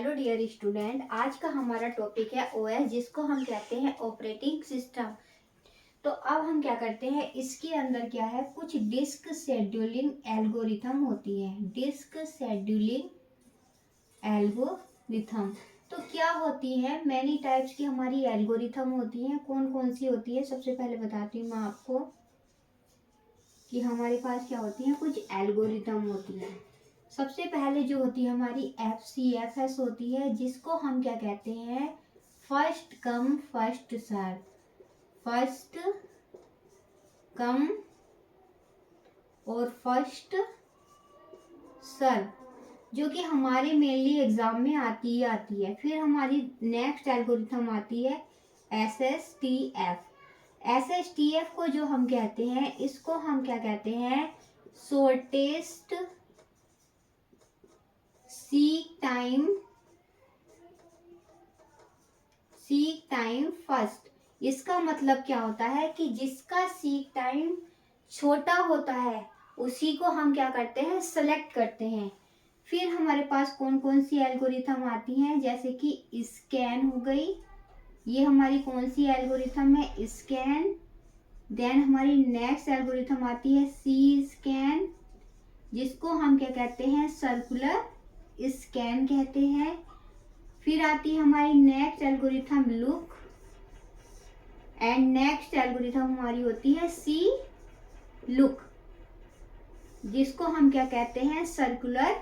Hello dear student, आज का हमारा टॉपिक है ओएस, जिसको हम कहते हैं ऑपरेटिंग सिस्टम। तो अब हम क्या करते हैं, इसके अंदर क्या है, कुछ डिस्क शेड्यूलिंग एल्गोरिथम होती है। डिस्क शेड्यूलिंग एल्गोरिथम तो क्या होती है, मैनी टाइप्स की हमारी एल्गोरिथम होती हैं। कौन कौन सी होती है, सबसे पहले बताती हूँ मैं आपको कि हमारे पास क्या होती है, कुछ एल्गोरिथम होती है। सबसे पहले जो होती है हमारी FCFS होती है, जिसको हम क्या कहते हैं, first come first serve. First come और फर्स्ट सर्व, जो कि हमारे मेनली एग्जाम में आती है। फिर हमारी नेक्स्ट एल्गोरिथम आती है SSTF। SSTF को जो हम कहते हैं, इसको हम क्या कहते हैं, शॉर्टेस्ट सीक टाइम फर्स्ट। इसका मतलब क्या होता है कि जिसका सीक टाइम छोटा होता है उसी को हम क्या करते हैं, सेलेक्ट करते हैं। फिर हमारे पास कौन कौन सी एल्गोरिथम आती हैं, जैसे कि स्कैन हो गई, ये हमारी कौन सी एल्गोरिथम है, स्कैन। देन हमारी नेक्स्ट एल्गोरिथम आती है सी स्कैन, जिसको हम क्या कहते हैं, सर्कुलर स्कैन कहते हैं। फिर आती है हमारी next algorithm look, and next algorithm हमारी होती है सी लुक, जिसको हम क्या कहते हैं, सर्कुलर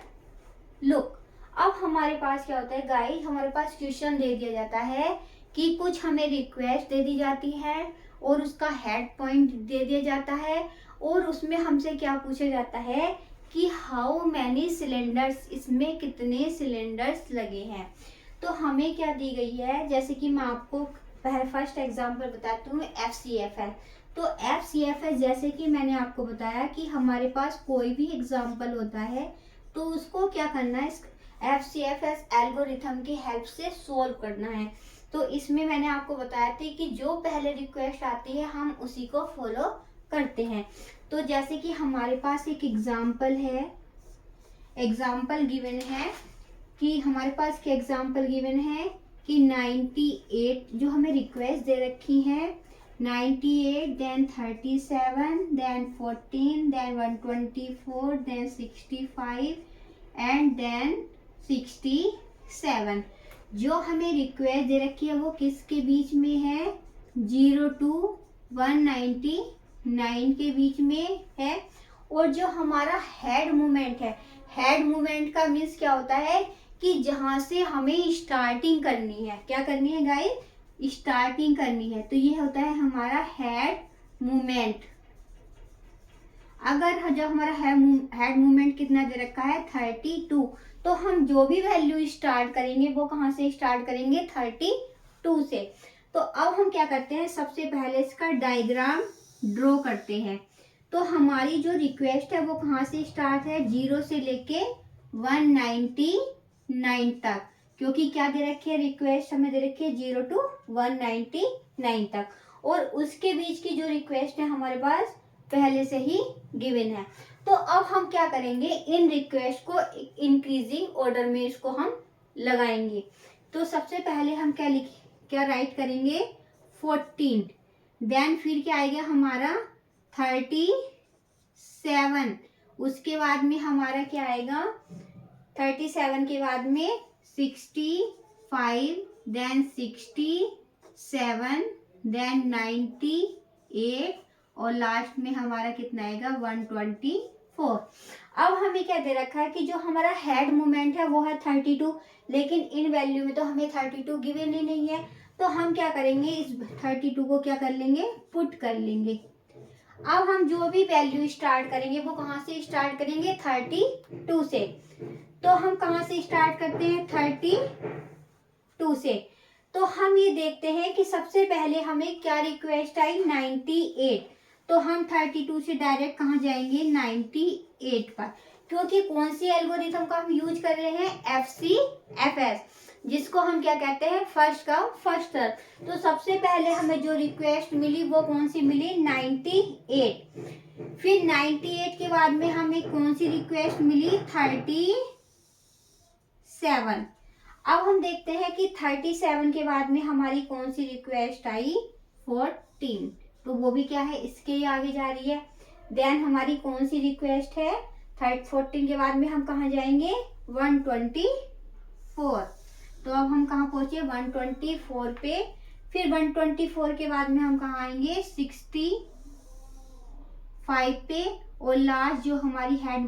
लुक। अब हमारे पास क्या होता है गाइस, हमारे पास क्वेश्चन दे दिया जाता है कि कुछ हमें रिक्वेस्ट दे दी जाती है और उसका हेड पॉइंट दे दिया जाता है, और उसमें हमसे क्या पूछा जाता है कि हाउ मैनी सिलेंडर्स, इसमें कितने सिलेंडर्स लगे हैं। तो हमें क्या दी गई है, जैसे कि मैं आपको फर्स्ट एग्जांपल बताती हूँ, FCFS। तो FCFS जैसे कि मैंने आपको बताया कि हमारे पास कोई भी एग्जांपल होता है तो उसको क्या करना है, इस FCFS एल्गोरिथम की हेल्प से सोल्व करना है। तो इसमें मैंने आपको बताया था कि जो पहले रिक्वेस्ट आती है हम उसी को फॉलो करते हैं। तो जैसे कि हमारे पास एक एग्जांपल है, एग्जांपल गिवन है कि हमारे पास क्या एग्जांपल गिवन है कि 98 जो हमें रिक्वेस्ट दे रखी है, 98, then 37, then 14, then 124, then 65 and then 67। जो हमें रिक्वेस्ट दे रखी है वो किसके बीच में है, 0 to 199 के बीच में है। और जो हमारा हेड मूवमेंट है, हेड मूवमेंट का मीन्स क्या होता है कि जहां से हमें स्टार्टिंग करनी है, क्या करनी है गाइस, स्टार्टिंग करनी है, तो ये होता है हमारा हेड मूवमेंट। अगर जब हमारा हेड मूवमेंट कितना दे रखा है, 32, तो हम जो भी वैल्यू स्टार्ट करेंगे वो कहाँ से स्टार्ट करेंगे, 32 से। तो अब हम क्या करते हैं, सबसे पहले इसका डायग्राम ड्रॉ करते हैं। तो हमारी जो रिक्वेस्ट है वो कहाँ से स्टार्ट है, 0 से लेके 199 तक, क्योंकि क्या दे रखी है, रिक्वेस्ट हमें दे रखी है 0 to 199 तक, और उसके बीच की जो रिक्वेस्ट है हमारे पास पहले से ही गिवन है। तो अब हम क्या करेंगे, इन रिक्वेस्ट को इंक्रीजिंग ऑर्डर में इसको हम लगाएंगे। तो सबसे पहले हम क्या राइट करेंगे, 14, देन फिर क्या आएगा हमारा 37, उसके बाद में हमारा क्या आएगा, 37 के बाद में 65, देन 67, देन 98, और लास्ट में हमारा कितना आएगा, 124। अब हमें क्या दे रखा है कि जो हमारा हेड मूवमेंट है वो है 32, लेकिन इन वैल्यू में तो हमें 32 गिवन ही नहीं है। तो हम क्या करेंगे, इस 32 को क्या कर लेंगे, पुट कर लेंगे। अब हम जो भी वैल्यू स्टार्ट करेंगे वो कहाँ से स्टार्ट करेंगे, 32 से। तो हम कहाँ से स्टार्ट करते हैं, 32 से। तो हम ये देखते हैं कि सबसे पहले हमें क्या रिक्वेस्ट आई, 98, तो हम 32 से डायरेक्ट कहाँ जाएंगे, 98 पर, क्योंकि कौन सी एल्गोरिथम का हम यूज कर रहे हैं, FCFS, जिसको हम क्या कहते हैं, फर्स्ट कम फर्स्ट सर्व। तो सबसे पहले हमें जो रिक्वेस्ट मिली वो कौन सी मिली, 98। फिर 98 के बाद में हमें कौन सी रिक्वेस्ट मिली, 37। अब हम देखते हैं कि 37 के बाद में हमारी कौन सी रिक्वेस्ट आई, 14, तो वो भी क्या है, इसके ही आगे जा रही है। देन हमारी कौन सी रिक्वेस्ट है, 14 के बाद में हम कहाँ जाएंगे, 124, तो अब हम कहाँ पहुंचे, 124 पे। फिर 124 के बाद में हम कहाँ आएंगे, 65 पे, और लास्ट जो हमारी हेड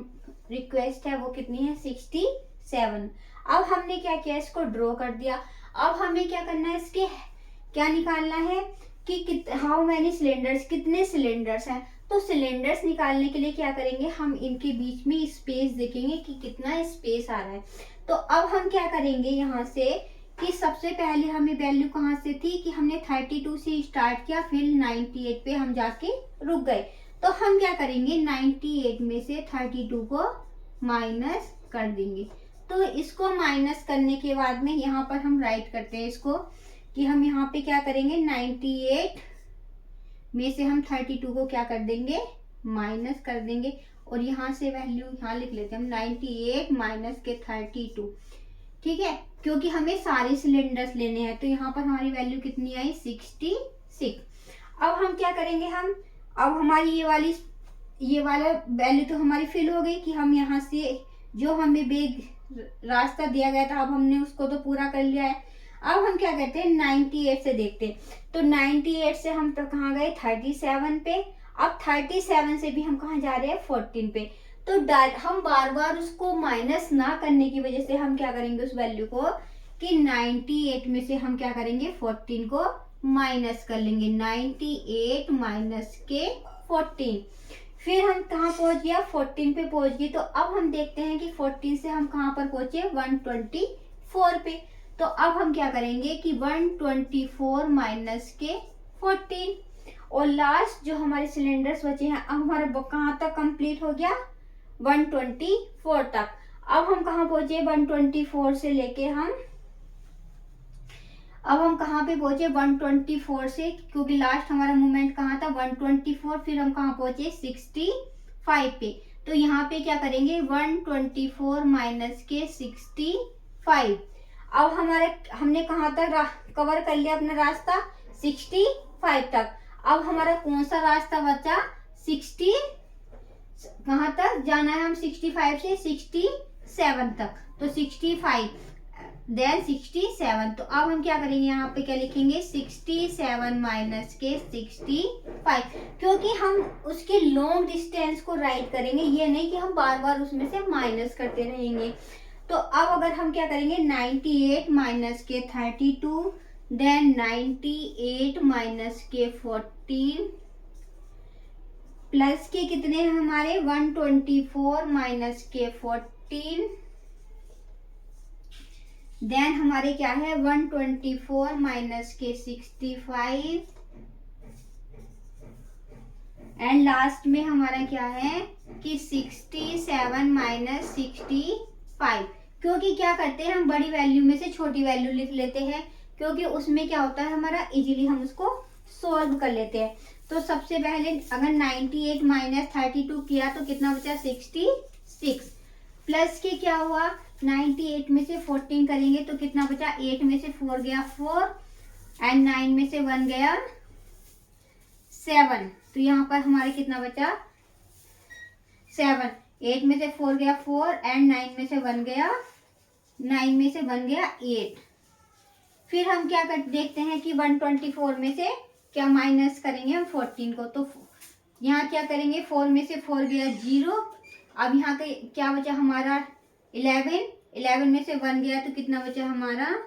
रिक्वेस्ट है वो कितनी है, 67। अब हमने क्या किया, इसको ड्रॉ कर दिया। अब हमें क्या करना है, इसके क्या निकालना है कि हाउ मैनी सिलेंडर्स, कितने सिलेंडर्स हैं। तो सिलेंडर्स निकालने के लिए क्या करेंगे, हम इनके बीच में स्पेस देखेंगे कि कितना स्पेस आ रहा है। तो अब हम क्या करेंगे यहाँ से कि सबसे पहले हमें वैल्यू कहाँ से थी कि हमने 32 से स्टार्ट किया, फिर 98 पे हम जाके रुक गए। तो हम क्या करेंगे, 98 में से 32 को माइनस कर देंगे। तो इसको माइनस करने के बाद में यहाँ पर हम राइट करते हैं इसको कि हम यहाँ पे क्या करेंगे, 98 में से हम 32 को क्या कर देंगे, माइनस कर देंगे। और यहाँ से वैल्यू यहाँ लिख लेते हैं हम, 98 माइनस के 32, ठीक है, क्योंकि हमें सारे सिलेंडर्स लेने हैं। तो यहाँ पर हमारी वैल्यू कितनी आई, 66। अब हम क्या करेंगे, अब हमारी ये वाला वैल्यू तो हमारी फिल हो गई कि हम यहाँ से जो हमें बेग रास्ता दिया गया था, अब हमने उसको तो पूरा कर लिया है। अब हम क्या करते हैं, 98 से देखते हैं। तो 98 से हम तो कहाँ गए, 37 पे। अब 37 से भी हम कहाँ जा रहे हैं, 14 पे। तो हम बार बार उसको माइनस ना करने की वजह से हम क्या करेंगे, उस वैल्यू को कि 98 में से हम क्या करेंगे, 14 को माइनस कर लेंगे। 98 माइनस के 14, फिर हम कहाँ पहुंच गया, 14 पे पहुंच गए। तो अब हम देखते हैं कि 14 से हम कहाँ पर पहुंचे, 124 पे। तो अब हम क्या करेंगे कि 124 माइनस के 14, और लास्ट जो हमारे सिलेंडर्स बचे हैं, अब हमारा कहाँ तक कंप्लीट हो गया, 124 तक। अब हम कहाँ पहुंचे, 124 से लेके अब हम कहाँ पे पहुंचे, 124 से, क्योंकि लास्ट हमारा मूवमेंट कहाँ था, 124, फिर हम कहाँ पहुंचे, 65 पे। तो यहाँ पे क्या करेंगे, 124 माइनस के 65। अब हमने कहाँ तक कवर कर लिया अपना रास्ता, 65 तक। अब हमारा कौन सा रास्ता बचा, 60, कहाँ तक जाना है, हम 65 से 67 तक। तो 65 देन 67। तो अब हम क्या करेंगे, यहाँ पे क्या लिखेंगे, 67 माइनस के 65, क्योंकि हम उसके लॉन्ग डिस्टेंस को राइट करेंगे, ये नहीं कि हम बार बार उसमें से माइनस करते रहेंगे। तो अब अगर हम क्या करेंगे, 98 माइनस के 32, देन 98 माइनस के 14, प्लस के कितने हैं हमारे, 124 माइनस के 14, देन हमारे क्या है, 124 माइनस के 65, एंड लास्ट में हमारा क्या है कि 67 माइनस 65। क्योंकि क्या करते हैं, हम बड़ी वैल्यू में से छोटी वैल्यू लिख लेते हैं, क्योंकि उसमें क्या होता है, हमारा इजीली हम उसको सॉल्व कर लेते हैं। तो सबसे पहले अगर 98 माइनस 32 किया तो कितना बचा, 66, प्लस के क्या हुआ, 98 में से 14 करेंगे तो कितना बचा, 8 में से 4 गया 4, एंड 9 में से 1 गया 7। तो यहाँ पर हमारे कितना बचा, 7। 8 में से 4 गया 4, एंड 9 में से 1 गया 8। फिर हम क्या देखते हैं कि 124 में से क्या माइनस करेंगे हम 14 को। तो यहाँ क्या करेंगे, 4 में से 4 गया 0। अब यहाँ का क्या बचा हमारा, 11 में से 1 गया तो कितना बचा हमारा,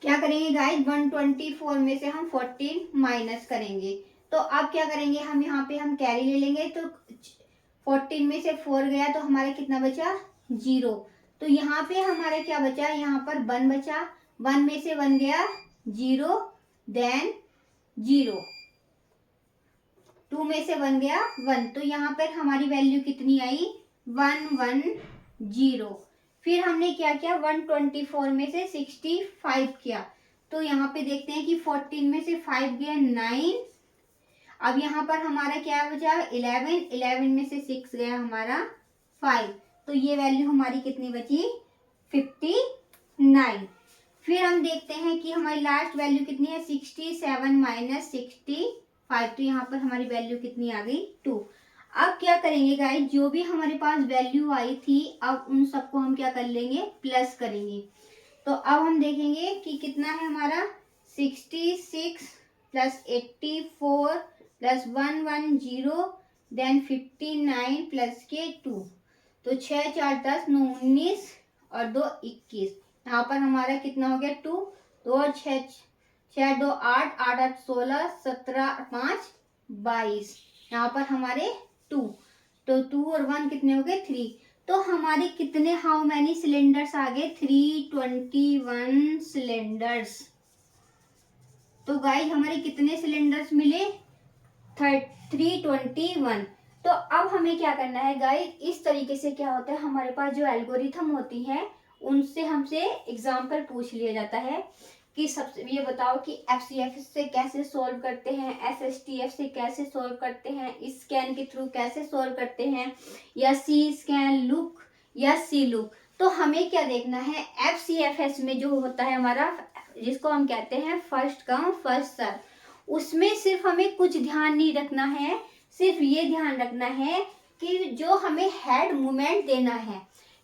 क्या करेंगे गाइस, 124 में से हम 14 माइनस करेंगे। तो अब क्या करेंगे, हम यहाँ पे हम कैरी ले लेंगे। तो 14 में से 4 गया तो हमारा कितना बचा, 0। तो यहाँ पे हमारा क्या बचा, यहाँ पर 1 बचा, 1 में से 1 गया 0, देन 0, 2 में से 1 गया 1। तो यहाँ पर हमारी वैल्यू कितनी आई, 110। फिर हमने क्या किया, 124 में से 65 किया। तो यहाँ पे देखते हैं कि 14 में से 5 गया 9। अब यहाँ पर हमारा क्या बचा, 11 में से 6 गया हमारा 5। तो ये वैल्यू हमारी कितनी बची, 59। फिर हम देखते हैं कि हमारी लास्ट वैल्यू कितनी है, 67 माइनस 65, तो यहाँ पर हमारी वैल्यू कितनी आ गई, 2। अब क्या करेंगे गाइस, जो भी हमारे पास वैल्यू आई थी अब उन सबको हम क्या कर लेंगे, प्लस करेंगे। तो अब हम देखेंगे कि कितना है हमारा, 66 प्लस 84 प्लस 110 देन 59 प्लस के 2, तो 6 4 10 9 19 और 2 21। यहाँ पर हमारा कितना हो गया, 2 2 और 6 6 2 8 8 8 16 17 5 22। यहाँ पर हमारे 2, तो 2 और 1 कितने हो गए, 3। तो हमारे कितने, हाउ मैनी सिलेंडर्स आ गए, 321 सिलेंडर्स। तो गाइस हमारे कितने सिलेंडर्स मिले, 321। तो अब हमें क्या करना है गाइस, इस तरीके से क्या होता है, हमारे पास जो एल्गोरिथम होती है उनसे हमसे एग्जाम्पल पूछ लिया जाता है कि सबसे ये बताओ कि FCF से कैसे सोल्व करते हैं, SSTF से कैसे सोल्व करते हैं, इस स्कैन के थ्रू कैसे सोल्व करते हैं, या सी स्कैन लुक या सी लुक। तो हमें क्या देखना है, FCFS में जो होता है हमारा, जिसको हम कहते हैं फर्स्ट कम फर्स्ट सर्व, उसमें सिर्फ हमें कुछ ध्यान नहीं रखना है, सिर्फ ये ध्यान रखना है कि जो हमें हेड मूवमेंट देना है,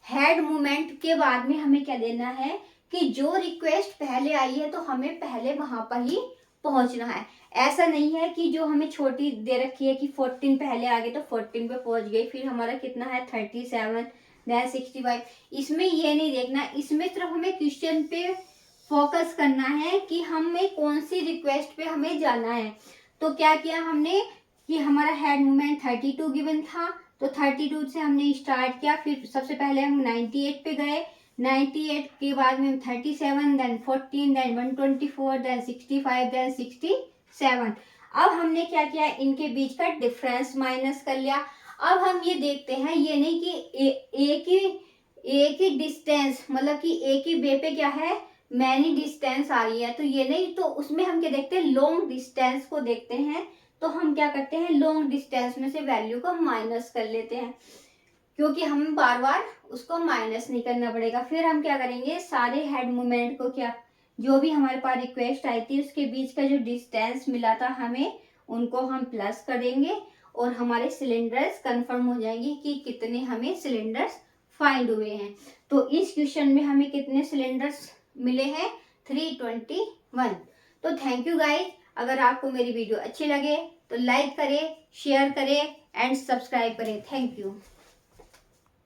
हेड मूवमेंट के बाद में हमें क्या देना है कि जो रिक्वेस्ट पहले आई है तो हमें पहले वहां पर ही पहुंचना है। ऐसा नहीं है कि जो हमें छोटी दे रखी है कि 14 पहले आ गए तो 14 पे पहुंच गए, फिर हमारा कितना है 37 देन 65। इसमें ये नहीं देखना, इसमें सिर्फ हमें क्वेश्चन पे फोकस करना है कि हमें कौन सी रिक्वेस्ट पे हमें जाना है। तो क्या किया हमने कि हमारा हेड मूवमेंट 32 गिवन था, तो 32 से हमने स्टार्ट किया, फिर सबसे पहले हम 98 पे गए, 98 के बाद में 37 देन 14 देन 124 देन 65 देन 67। अब हमने क्या किया, इनके बीच का डिफरेंस माइनस कर लिया। अब हम ये देखते हैं, ये नहीं कि एक ही डिस्टेंस, मतलब कि एक ही वे पे क्या है मैनी डिस्टेंस आ रही है, तो ये नहीं, तो उसमें हम क्या देखते हैं, लॉन्ग डिस्टेंस को देखते हैं। तो हम क्या करते हैं, लॉन्ग डिस्टेंस में से वैल्यू को माइनस कर लेते हैं, क्योंकि हमें बार बार उसको माइनस नहीं करना पड़ेगा। फिर हम क्या करेंगे, सारे हेड मूवमेंट को, क्या जो भी हमारे पास रिक्वेस्ट आई थी उसके बीच का जो डिस्टेंस मिला था हमें, उनको हम प्लस कर देंगे और हमारे सिलेंडर्स कंफर्म हो जाएंगे कि कितने हमें सिलेंडर्स फाइंड हुए हैं। तो इस क्वेश्चन में हमें कितने सिलेंडर्स मिले हैं, 321। तो थैंक यू गाइस। अगर आपको मेरी वीडियो अच्छी लगे तो लाइक करें, शेयर करें एंड सब्सक्राइब करें। Thank you.